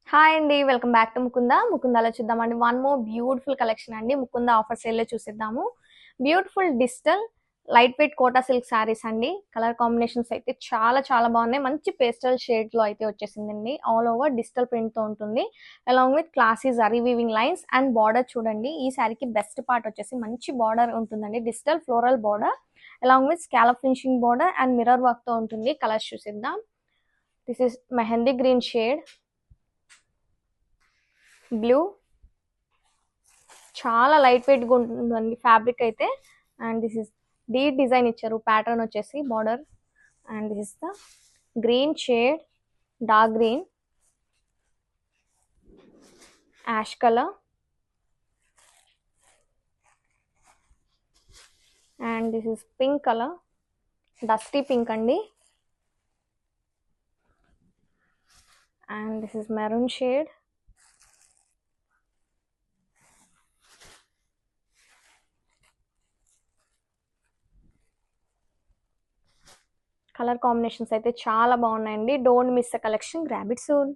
Hi అండి. Welcome back to Mukunda. ముకుందాలో చూద్దామండి. వన్ మోర్ బ్యూటిఫుల్ కలెక్షన్ అండి. ముకుందా ఆఫర్ సేల్‌లో చూసేద్దాము. Beautiful digital light weight Kota silk saris అండి. కలర్ కాంబినేషన్స్ అయితే చాలా చాలా బాగున్నాయి. మంచి పేస్టల్ షేడ్‌లో అయితే వచ్చేసిందండి. ఆల్ ఓవర్ డిజిటల్ ప్రింట్‌తో ఉంటుంది. Along with classy zari weaving lines and border చూడండి. ఈ శారీకి బెస్ట్ పార్ట్ వచ్చేసి మంచి బార్డర్ ఉంటుందండి. Digital floral border along with scallop finishing border and mirror వర్క్‌తో ఉంటుంది. కలర్స్ చూసేద్దాం. This is mehndi green shade, blue, చాలా లైట్ వెయిట్‌గా ఉంటుందండి ఫ్యాబ్రిక్ అయితే. And this is the design ఇచ్చారు. ప్యాటర్న్ వచ్చేసి border. And this is the green shade, dark green, ash colour and this is pink colour, dusty pink అండి. And this is maroon shade, colour combinations అయితే చాలా బాగున్నాయండి. Don't miss the collection, grab it soon.